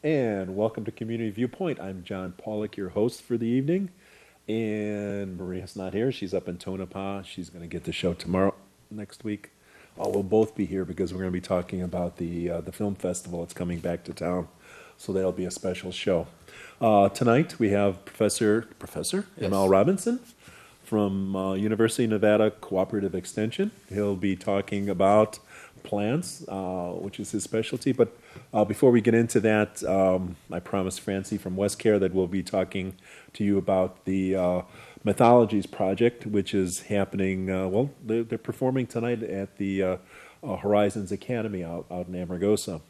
And welcome to Community Viewpoint. I'm John Pawlak, your host for the evening. And Maria's not here. She's up in Tonopah. She's going to get the show tomorrow, next week. We'll both be here because we're going to be talking about the film festival that's coming back to town. So that'll be a special show. Tonight we have Professor M.L. Yes. Robinson from University of Nevada Cooperative Extension. He'll be talking about plants, which is his specialty. But before we get into that, I promised Francie from WestCare that we'll be talking to you about the Mythologies Project, which is happening, they're performing tonight at the Horizons Academy out in Amargosa.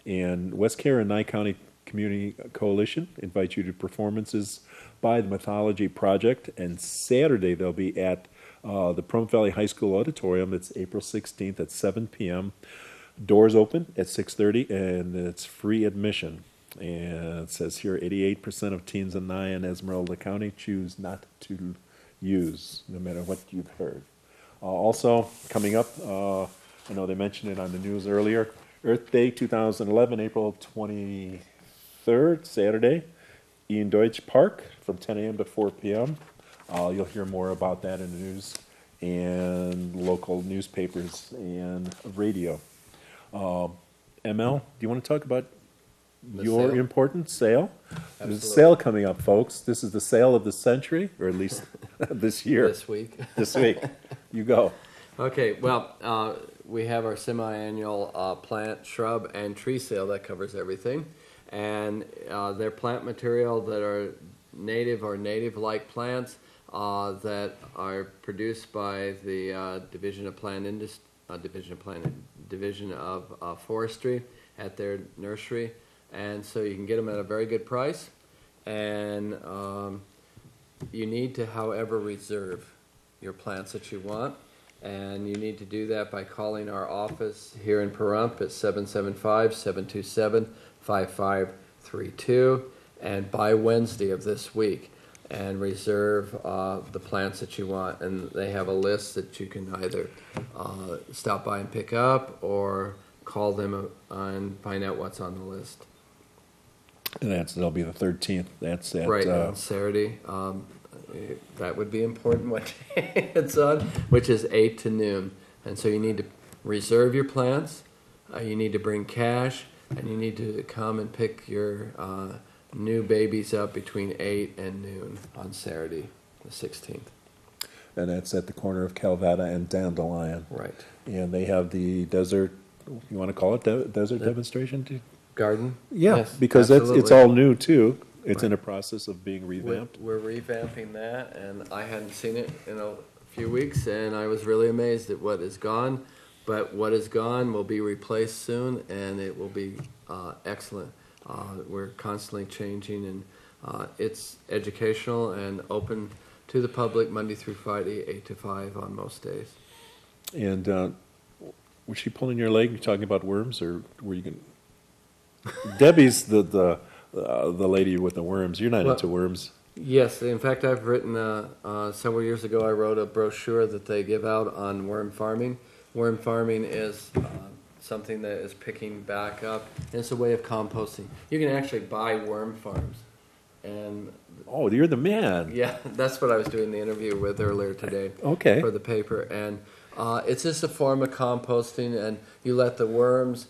And WestCare and Nye County Community Coalition invite you to performances by the Mythology Project. And Saturday they'll be at the Pahrump Valley High School Auditorium. It's April 16th at 7 p.m. Doors open at 6:30, and it's free admission. And it says here 88% of teens in Nye and Esmeralda County choose not to use, no matter what you've heard. Also, coming up, I know they mentioned it on the news earlier, Earth Day 2011, April 23rd, Saturday, Ian Deutsch Park from 10 a.m. to 4 p.m. You'll hear more about that in the news and local newspapers and radio. ML, do you want to talk about your sale? important sale? There's a Absolutely. sale coming up, folks. This is the sale of the century, or at least this year. This week. This week. You go. Okay, well, we have our semi-annual plant, shrub, and tree sale that covers everything. And they're plant material that are native or native-like plants that are produced by the Division of Forestry at their nursery. And so you can get them at a very good price. And you need to, however, reserve your plants that you want. And you need to do that by calling our office here in Pahrump at 775-727-5532 and by Wednesday of this week, and reserve the plants that you want. And they have a list that you can either stop by and pick up or call them and find out what's on the list. And that'll be the 13th. That's at Right, on Saturday. That would be important what day it's on, which is 8 to noon. And so you need to reserve your plants, you need to bring cash, and you need to come and pick your new babies up between 8 and noon on Saturday, the 16th. and that's at the corner of Calvetta and Dandelion. Right. And they have the desert, you want to call it desert demonstration too? Garden? Yeah, Yes, because it's absolutely. all new too. It's in Right. a process of being revamped. We're revamping that, and I hadn't seen it in a few weeks, and I was really amazed at what is gone. But what is gone will be replaced soon, and it will be excellent. We're constantly changing, and it's educational and open to the public Monday through Friday, 8 to 5 on most days. And was she pulling your leg? You talking about worms, or were you going? Debbie's the lady with the worms. You're not Well, into worms. Yes, in fact, I've written, several years ago, I wrote a brochure that they give out on worm farming. Worm farming is something that is picking back up, and it's a way of composting. You can actually buy worm farms. And Oh, you're the man. yeah, that's what I was doing the interview with earlier today Okay. for the paper. And it's just a form of composting, and you let the worms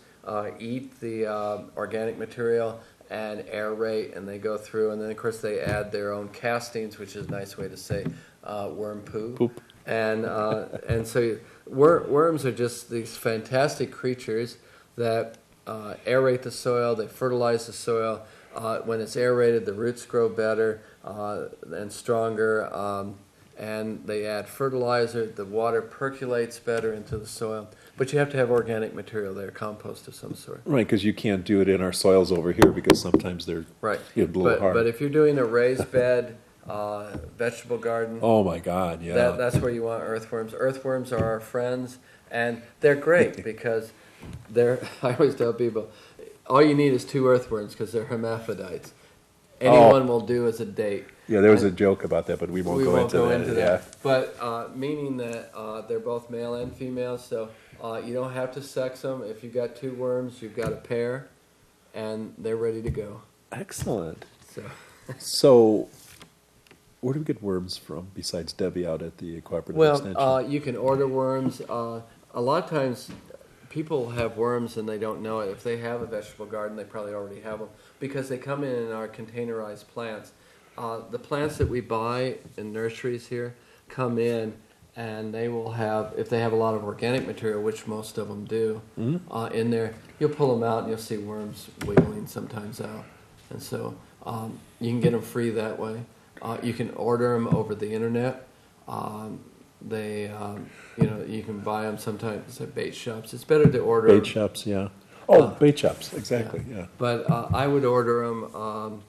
eat the organic material and aerate, and they go through, and then of course they add their own castings, which is a nice way to say worm poo. Poop. And so worms are just these fantastic creatures that aerate the soil, they fertilize the soil. When it's aerated, the roots grow better and stronger, and they add fertilizer. The water percolates better into the soil. But you have to have organic material there, compost of some sort. Right, because you can't do it in our soils over here because sometimes they're Right. a little hard. But if you're doing a raised bed, vegetable garden, Oh my God, yeah. that's where you want earthworms. Earthworms are our friends, and they're great because they're, I always tell people, all you need is 2 earthworms because they're hermaphrodites. Anyone will do as a date. Yeah, there was a joke about that, but we won't go into that. Yeah. But meaning that they're both male and female, so you don't have to sex them. If you've got 2 worms, you've got a pair. and they're ready to go. Excellent. So, So, where do we get worms from besides Debbie out at the Cooperative Extension? well, you can order worms. A lot of times, people have worms and they don't know it. If they have a vegetable garden, they probably already have them because they come in our containerized plants. The plants that we buy in nurseries here come in, and they will have, if they have a lot of organic material, which most of them do, in there, you'll pull them out and you'll see worms wiggling sometimes out. And so you can get them free that way. You can order them over the internet. You can buy them sometimes at bait shops. It's better to order Bait shops, yeah. Oh, bait shops, exactly, yeah. But I would order them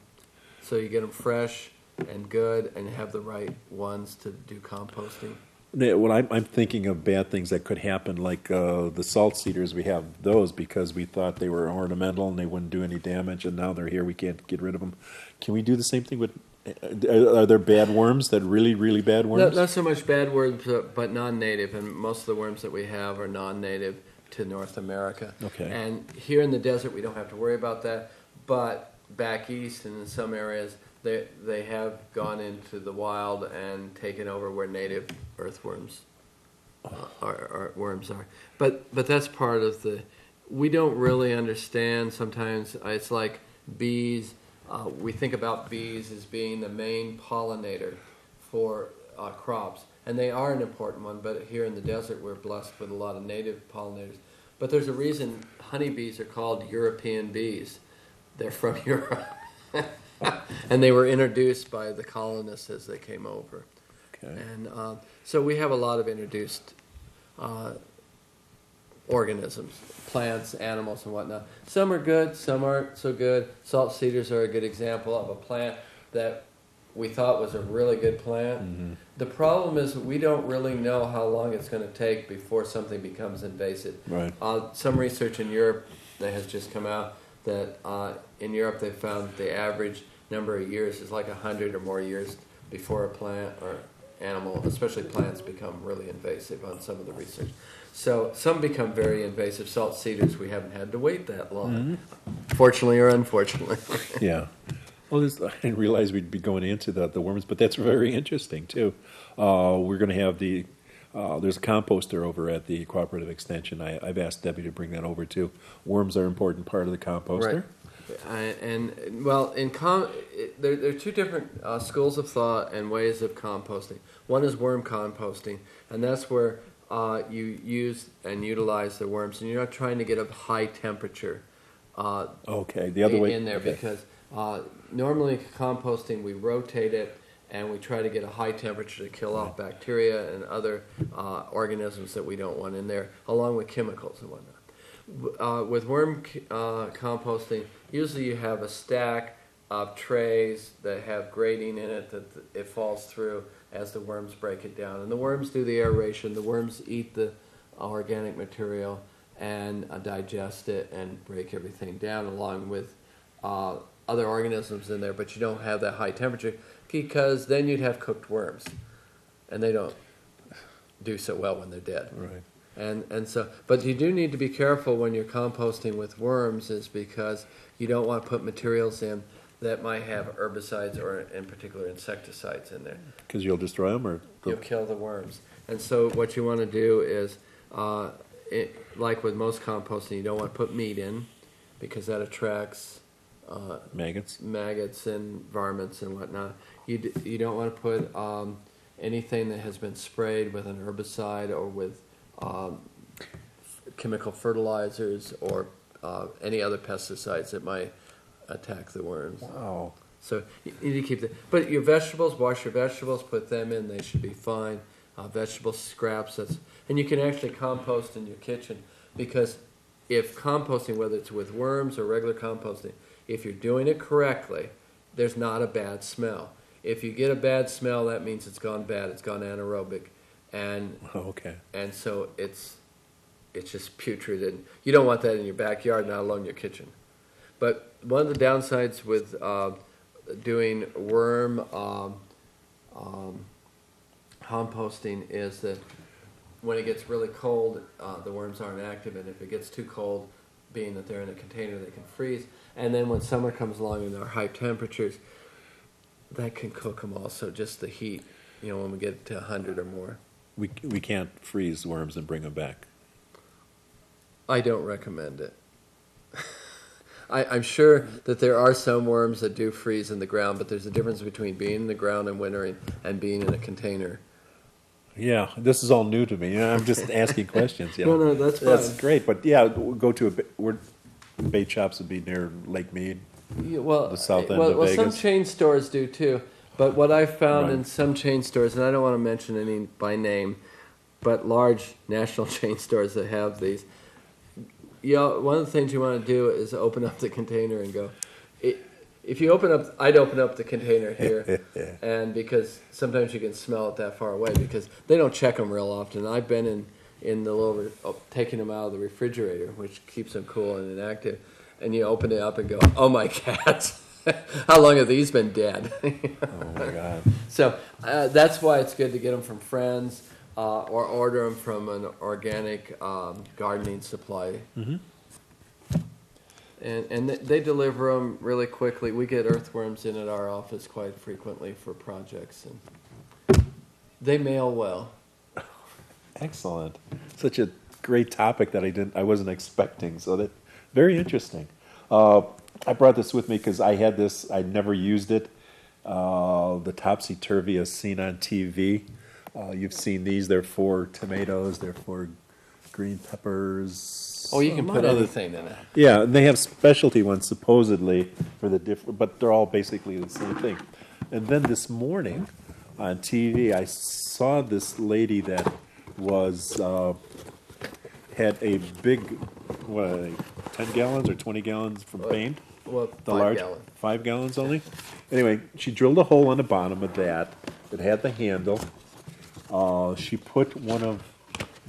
so you get them fresh and good, and have the right ones to do composting. Well, I'm thinking of bad things that could happen, like the salt cedars. We have those because we thought they were ornamental and they wouldn't do any damage, and now they're here. We can't get rid of them. Can we do the same thing with? Are there bad worms? That really, really bad worms? Not so much bad worms, but non-native, and most of the worms that we have are non-native to North America. Okay. And here in the desert, we don't have to worry about that. But back east and in some areas, they have gone into the wild and taken over where native earthworms worms are. But that's part of the. We don't really understand. Sometimes it's like bees. We think about bees as being the main pollinator for crops, and they are an important one, but here in the desert we're blessed with a lot of native pollinators. But there's a reason honeybees are called European bees. They're from Europe. And they were introduced by the colonists as they came over. Okay. And so we have a lot of introduced organisms, plants, animals, and whatnot. Some are good, some aren't so good. Salt cedars are a good example of a plant that we thought was a really good plant. Mm-hmm. The problem is we don't really know how long it's going to take before something becomes invasive. Right. Some research in Europe that has just come out that in Europe they found the average number of years is like 100 or more years before a plant or animal, especially plants, become really invasive on some of the research. So some become very invasive. Salt cedars, we haven't had to wait that long, fortunately or unfortunately. Yeah. Well, I didn't realize we'd be going into the worms, but that's very interesting, too. We're going to have there's a composter over at the Cooperative Extension. I've asked Debbie to bring that over, too. Worms are an important part of the composter. Right. There are two different schools of thought and ways of composting. One is worm composting, and that's where you use and utilize the worms, and you're not trying to get a high temperature the other way in there, okay. Because normally composting, we rotate it and we try to get a high temperature to kill off bacteria and other organisms that we don't want in there, along with chemicals and whatnot. With worm composting, usually you have a stack of trays that have grating in it that it falls through as the worms break it down. And the worms do the aeration. The worms eat the organic material and digest it and break everything down along with other organisms in there. But you don't have that high temperature because then you'd have cooked worms. And they don't do so well when they're dead. Right. And so, but you do need to be careful when you're composting with worms, is because you don't want to put materials in that might have herbicides or, in particular, insecticides in there. Because you'll destroy them, or you'll kill the worms. And so, what you want to do is, like with most composting, you don't want to put meat in because that attracts maggots and varmints and whatnot. You don't want to put anything that has been sprayed with an herbicide or with chemical fertilizers or any other pesticides that might attack the worms. Wow. So you need to keep that. But your vegetables, wash your vegetables, put them in, they should be fine. Vegetable scraps, and you can actually compost in your kitchen, because if composting, whether it's with worms or regular composting, if you're doing it correctly, there's not a bad smell. If you get a bad smell, that means it's gone bad, it's gone anaerobic. And and so it's just putrid, and you don't want that in your backyard, not alone your kitchen. But one of the downsides with doing worm composting is that when it gets really cold, the worms aren't active, and if it gets too cold, being that they're in a container, they can freeze. And then when summer comes along and there are high temperatures, that can cook them also, just the heat, when we get to 100 or more. We can't freeze worms and bring them back. I don't recommend it. I'm sure that there are some worms that do freeze in the ground, but there's a difference between being in the ground and wintering and being in a container. Yeah, this is all new to me. I'm just asking questions. Yeah. No, that's fine. That's great. But yeah, we'll go to bait shops would be near Lake Mead, the south end of Vegas. Some chain stores do too. But what I've found Right. in some chain stores, and I don't want to mention any by name, but large national chain stores that have these, one of the things you want to do is open up the container and go. If you I'd open up the container here, and because sometimes you can smell it that far away because they don't check them real often. I've been in the little taking them out of the refrigerator, which keeps them cool and inactive, and you open it up and go, oh my cats, how long have these been dead? Oh my God! So that's why it's good to get them from friends. Or order them from an organic gardening supply. Mm-hmm. And they deliver them really quickly. We get earthworms in at our office quite frequently for projects, and they mail well. Excellent. Such a great topic that I wasn't expecting. So that very interesting. I brought this with me because I had this. I never used it. The topsy-turvy as seen on TV. You've seen these. They're for tomatoes. They're for green peppers. Oh, you can put anything in it. Yeah, and they have specialty ones supposedly for the different, but they're all basically the same thing. And then this morning on TV, I saw this lady that was had a big, 10 gallons or 20 gallons from paint. Well, The 5 large, gallon. 5 gallons only. Anyway, she drilled a hole on the bottom of that. It had the handle. She put one of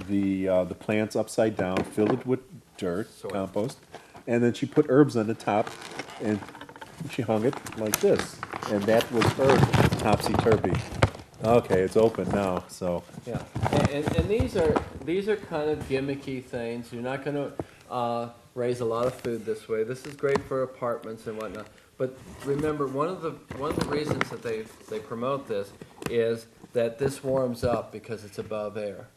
the plants upside down, filled it with dirt, compost, and then she put herbs on the top, and she hung it like this, and that was her topsy-turvy. Okay, it's open now, so Yeah, and these are kind of gimmicky things. You're not going to raise a lot of food this way. This is great for apartments and whatnot. But remember, one of the reasons that they promote this is that this warms up because it's above air,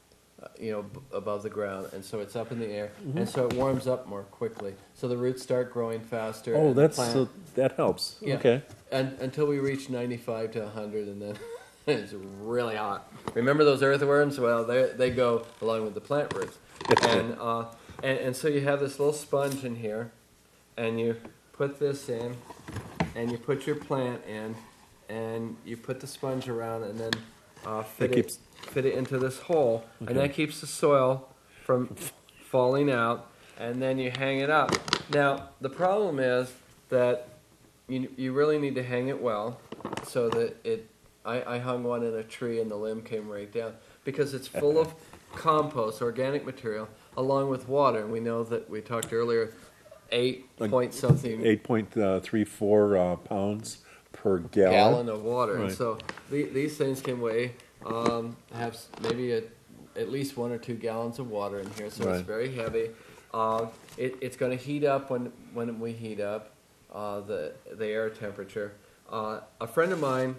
above the ground, and so it's up in the air, and so it warms up more quickly. So the roots start growing faster. oh, and the plant, that helps. yeah, Okay, and until we reach 95 to 100, and then it's really hot. Remember those earthworms? Well, they go along with the plant roots, and so you have this little sponge in here, and you put this in, and you put your plant in, and you put the sponge around, and then fit it into this hole, and that keeps the soil from falling out, and then you hang it up. Now, the problem is that you really need to hang it well, so that I hung one in a tree and the limb came right down, because it's full of compost, organic material, along with water. And we know that we talked earlier, 8.34 pounds per gallon of water. Right. And so these things can weigh, have maybe at least 1 or 2 gallons of water in here, so Right. it's very heavy. It's going to heat up when we heat up the air temperature. A friend of mine,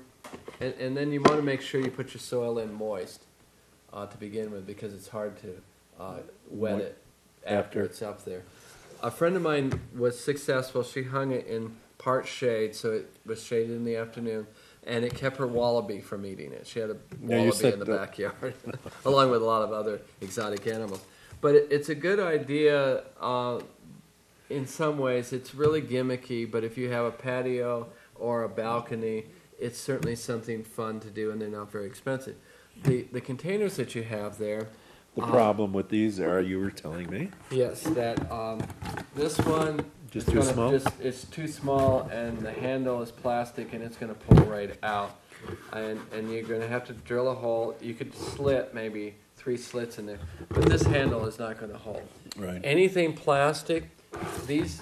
and then you want to make sure you put your soil in moist to begin with, because it's hard to wet it after it's up there. A friend of mine was successful. She hung it in part shade, so it was shaded in the afternoon, and it kept her wallaby from eating it. She had a wallaby in the backyard, along with a lot of other exotic animals. But it's a good idea in some ways. It's really gimmicky, but if you have a patio or a balcony, it's certainly something fun to do, and they're not very expensive. The containers that you have there... The problem with these are, you were telling me? Yes, that this one... Just too small? It's too small, and the handle is plastic, and it's going to pull right out. And you're going to have to drill a hole. You could slit maybe 3 slits in there, but this handle is not going to hold. Right. Anything plastic, these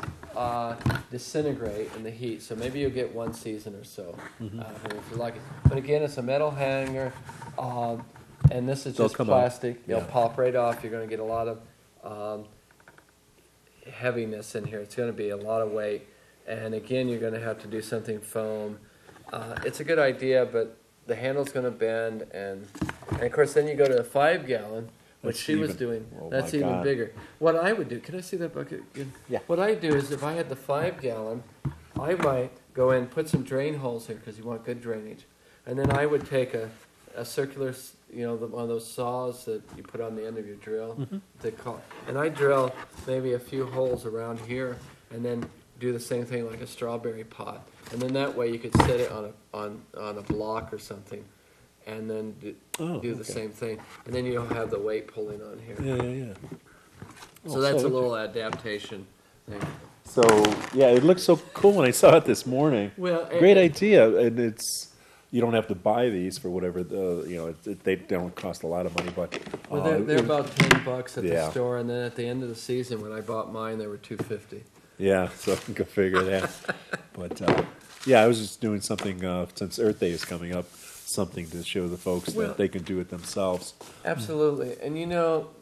disintegrate in the heat, so maybe you'll get 1 season or so if you're lucky. But again, it's a metal hanger, and this is just plastic. They'll pop right off. You're going to get a lot of heaviness in here. It's going to be a lot of weight, And again, you're going to have to do something foam. It's a good idea, but the handle's going to bend, and of course then you go to a 5-gallon, which she was doing. That's even bigger. What I would do, can I see that bucket again? Yeah. What I do is if I had the 5-gallon, I might go in, put some drain holes here because you want good drainage, and then I would take a circular, one of those saws that you put on the end of your drill. And I drill maybe a few holes around here, and then do the same thing like a strawberry pot, and then that way you could set it on a block or something, and then do the same thing, and then you don't have the weight pulling on here. Yeah. So that's a little adaptation thing. So yeah, it looked so cool when I saw it this morning. Well, great idea, and you don't have to buy these for whatever they don't cost a lot of money, but they're about $10 at the store, and then at the end of the season when I bought mine, they were $2.50. Yeah, so go figure that. But I was just doing something since Earth Day is coming up, something to show the folks that they can do it themselves. Absolutely, and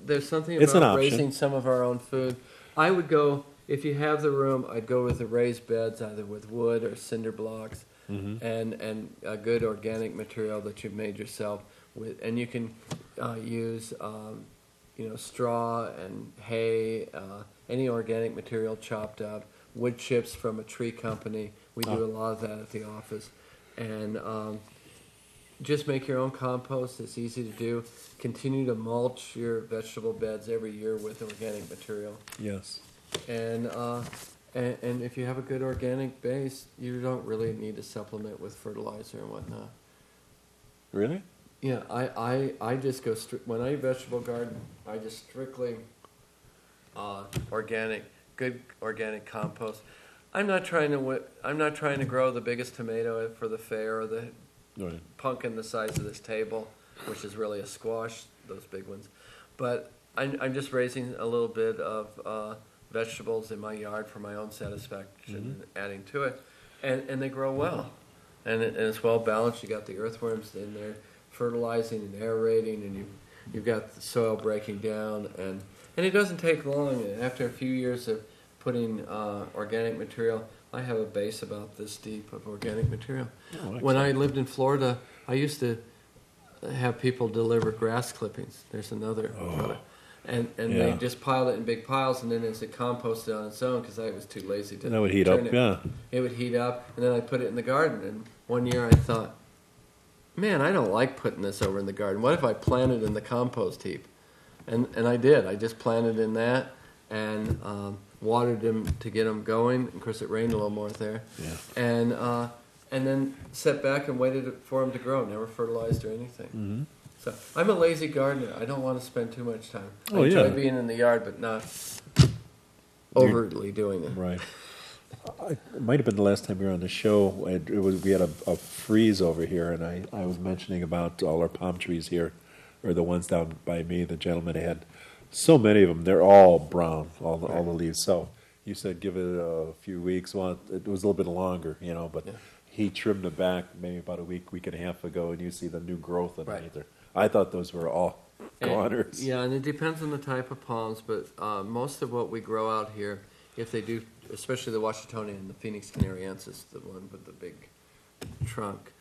there's something about raising some of our own food. I would go, if you have the room, I'd go with the raised beds, either with wood or cinder blocks, and a good organic material that you've made yourself with, and you can use straw and hay, any organic material chopped up, wood chips from a tree company. We do a lot of that at the office, and just make your own compost. It's easy to do. Continue to mulch your vegetable beds every year with organic material. Yes. And if you have a good organic base, you don't really need to supplement with fertilizer and whatnot. Really? Yeah, I just go when I vegetable garden, I just strictly organic, good organic compost. I'm not trying to grow the biggest tomato for the fair or the pumpkin the size of this table, which is really a squash, those big ones. But I'm just raising a little bit of vegetables in my yard for my own satisfaction, and adding to it, and they grow well, and it's well balanced. You got the earthworms in there fertilizing and aerating, and you've got the soil breaking down, and it doesn't take long. After a few years of putting organic material, I have a base about this deep of organic material. When I lived in Florida, I used to have people deliver grass clippings. There's another product. And they just piled it in big piles, and then as it composted on its own, because I was too lazy to that would heat up, it would heat up, and then I put it in the garden. And one year I thought, man, I don't like putting this over in the garden. What if I planted in the compost heap? And I did. I just planted in that and watered them to get them going. Of course, it rained a little more there. Yeah. And then sat back and waited for them to grow. Never fertilized or anything. Mm-hmm. So I'm a lazy gardener. I don't want to spend too much time. I enjoy being in the yard, but not overtly doing it. Right. It might have been the last time we were on the show. We had a freeze over here, and I was mentioning about all our palm trees here, or the ones down by me. The gentleman had so many of them. They're all brown, all the leaves. So you said give it a few weeks. Well, it was a little bit longer, but he trimmed them back maybe about a week and a half ago, and you see the new growth underneath there. I thought those were all goners. And it depends on the type of palms, but most of what we grow out here, if they do, especially the Washingtonian and the Phoenix canariensis, the one with the big trunk,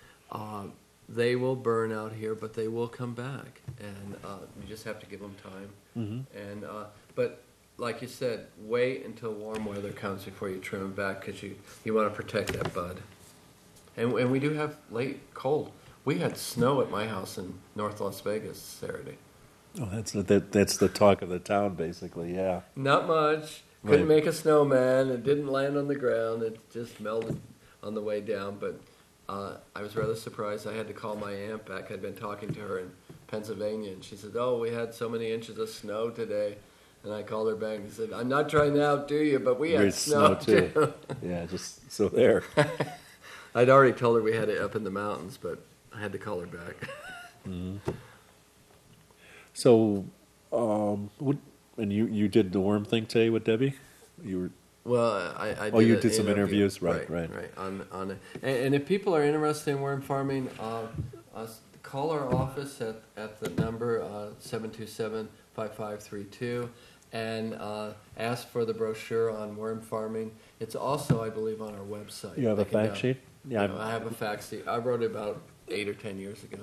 they will burn out here, but they will come back, and you just have to give them time. Mm-hmm. And but like you said, wait until warm weather comes before you trim them back, because you want to protect that bud. And we do have late cold. We had snow at my house in North Las Vegas Saturday. Oh, that's the talk of the town, basically. Yeah. Not much. Couldn't make a snowman. It didn't land on the ground. It just melted on the way down. But I was rather surprised. I had to call my aunt back. I'd been talking to her in Pennsylvania, and she said, "Oh, we had so many inches of snow today." And I called her back and said, "I'm not trying to outdo you, but we had snow too." Yeah, just so there. I'd already told her we had it up in the mountains, but I had to call her back. Mm-hmm. So, and you did the worm thing today with Debbie? You were. Well, I did. Oh, you did some interviews, right. On it. And if people are interested in worm farming, call our office at the number 727-5532, and ask for the brochure on worm farming. It's also, I believe, on our website. You have a fact sheet? Yeah, I have a fact sheet. I wrote it about 8 or 10 years ago.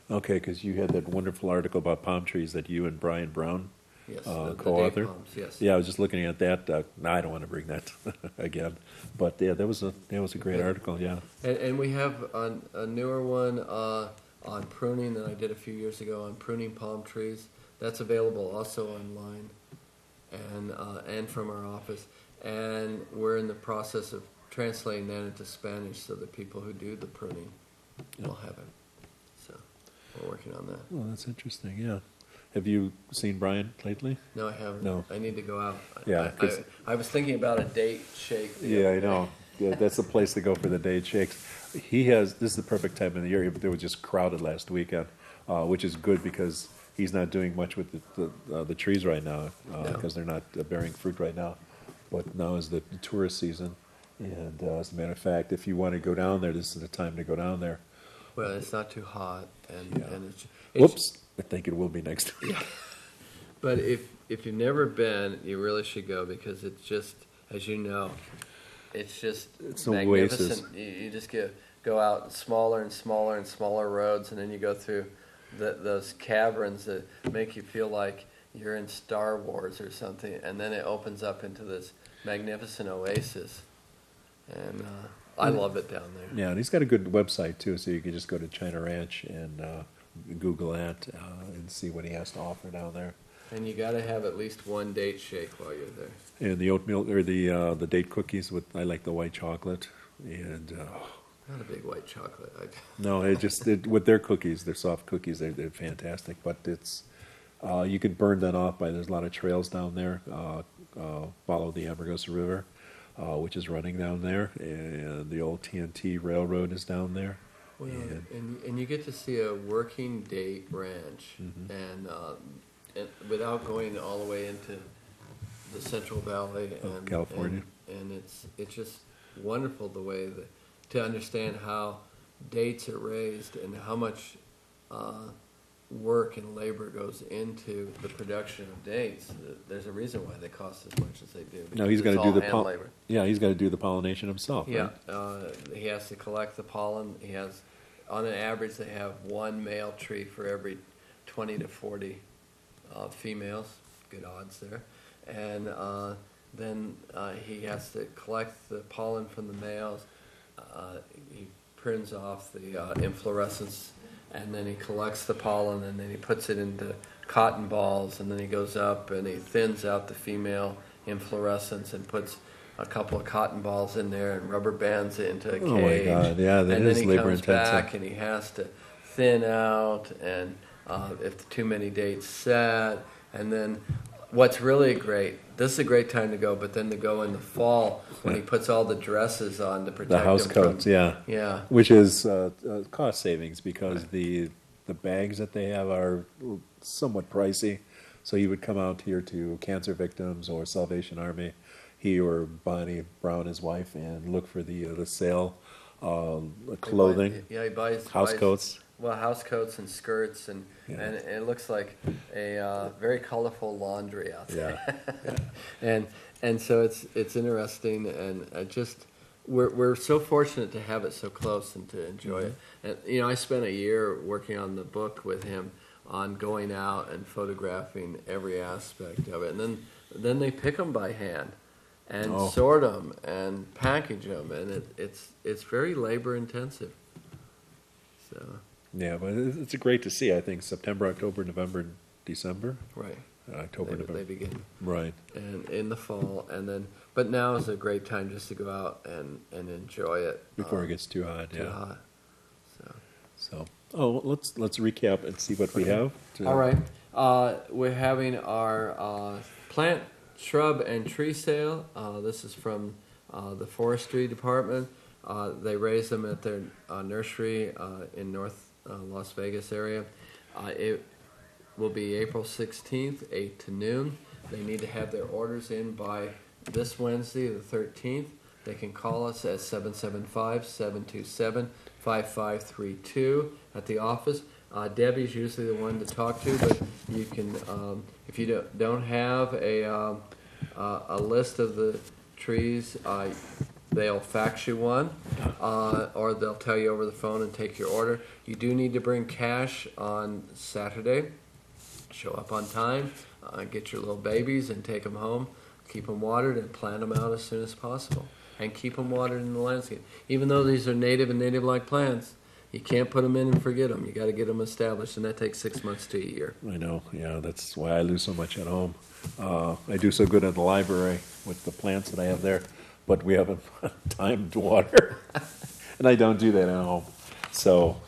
Okay, because you had that wonderful article about palm trees that you and Brian Brown Yes, co-authored. the date palms, yes. Yeah, I was just looking at that. No, I don't want to bring that again, but yeah, that was a great article. Yeah, And we have a newer one on pruning that I did a few years ago on pruning palm trees. That's available also online and from our office. And we're in the process of translating that into Spanish so that people who do the pruning will have it. So we're working on that. well, that's interesting. Yeah, have you seen Brian lately? No, I haven't. No. I need to go out. Yeah, 'cause- I was thinking about a date shake. Yeah, I know. Yeah, that's the place to go for the date shakes. This is the perfect time of the year. They were just crowded last weekend, which is good because he's not doing much with the trees right now because they're not bearing fruit right now. But now is the tourist season, and as a matter of fact, if you want to go down there, this is the time to go down there. Well, it's not too hot, and it's Whoops! I think it will be next week. But if you've never been, you really should go because it's just, as you know, it's just an magnificent. oasis. You just go out smaller and smaller and smaller roads, and then you go through those caverns that make you feel like you're in Star Wars or something, and then it opens up into this magnificent oasis, and I love it down there. Yeah, and he's got a good website too, so you can just go to China Ranch and Google that and see what he has to offer down there. And you got to have at least one date shake while you're there. And the oatmeal or the date cookies I like the white chocolate and Not a big white chocolate. no, with their cookies, their soft cookies, they're fantastic. But it's you could burn that off there's a lot of trails down there. Follow the Amargosa River, which is running down there, and the old TNT railroad is down there. Well, and you get to see a working date ranch, and without going all the way into the Central Valley and California, and it's just wonderful the way to understand how dates are raised and how much work and labor goes into the production of dates. There's a reason why they cost as much as they do. No, he's got to do the labor. Yeah, he's got to do the pollination himself. Yeah, right? he has to collect the pollen. He has, on an average, they have one male tree for every 20 to 40 females. Good odds there. And then he has to collect the pollen from the males. He prunes off the inflorescence, and then he collects the pollen, and then he puts it into cotton balls, and then he goes up and he thins out the female inflorescence and puts a couple of cotton balls in there and rubber bands it into a cage. Oh my God! Yeah, that is labor intensive. And then he comes back and he has to thin out, and if too many dates set, and then what's really great. This is a great time to go, but then to go in the fall when he puts all the dresses on to protect the house them coats, yeah, which is cost savings because the bags that they have are somewhat pricey. So he would come out here to cancer victims or Salvation Army, he or Bonnie Brown, his wife, and look for the sale clothing. He buys house coats. Well, house coats and skirts, and it looks like a very colorful laundry out there. Yeah. and so it's interesting, and just we're so fortunate to have it so close and to enjoy it. And I spent a year working on the book with him on going out and photographing every aspect of it, and then they pick them by hand and sort them and package them, and it's very labor intensive. So. Yeah, but it's great to see. I think September, October, November, and December. Right. October, November. They begin. Right. And in the fall, but now is a great time just to go out and enjoy it Before it gets too hot. Too hot. So. Let's recap and see what we have. All right. We're having our plant, shrub, and tree sale. This is from the forestry department. They raise them at their nursery in North Las Vegas area. It will be April 16th, 8 to noon. They need to have their orders in by this Wednesday, the 13th. They can call us at 775-727-5532 at the office. Debbie's usually the one to talk to, but you can If you don't have a list of the trees, they'll fax you one, or they'll tell you over the phone and take your order. You do need to bring cash on Saturday. Show up on time, get your little babies and take them home. Keep them watered and plant them out as soon as possible. And keep them watered in the landscape. Even though these are native and native-like plants, you can't put them in and forget them. You got to get them established, and that takes 6 months to a year. I know, yeah, that's why I lose so much at home. I do so good at the library with the plants that I have there, but we haven't time to water, and I don't do that at home. So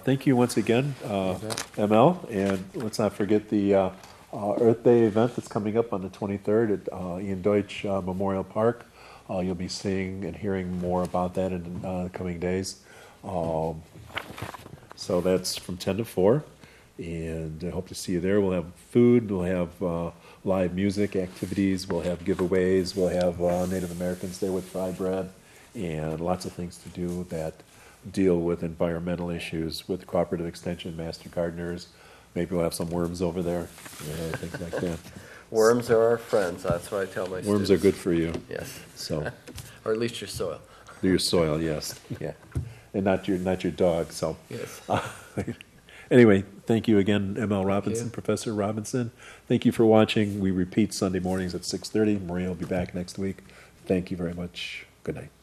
thank you once again, ML, and let's not forget the Earth Day event that's coming up on the 23rd at Ian Deutsch Memorial Park. You'll be seeing and hearing more about that in the coming days. So that's from 10 to 4, and I hope to see you there. We'll have food, we'll have live music activities, we'll have giveaways, we'll have Native Americans there with fry bread, and lots of things to do that deal with environmental issues with cooperative extension, master gardeners. Maybe we'll have some worms over there, things like that. Worms are our friends. That's what I tell my students. Worms are good for you. Yes. So, or at least your soil. Your soil, yes. Yeah. And not your dog. So. Yes. Anyway, thank you again, ML Robinson, Professor Robinson. Thank you for watching. We repeat Sunday mornings at 6:30. Maria will be back next week. Thank you very much. Good night.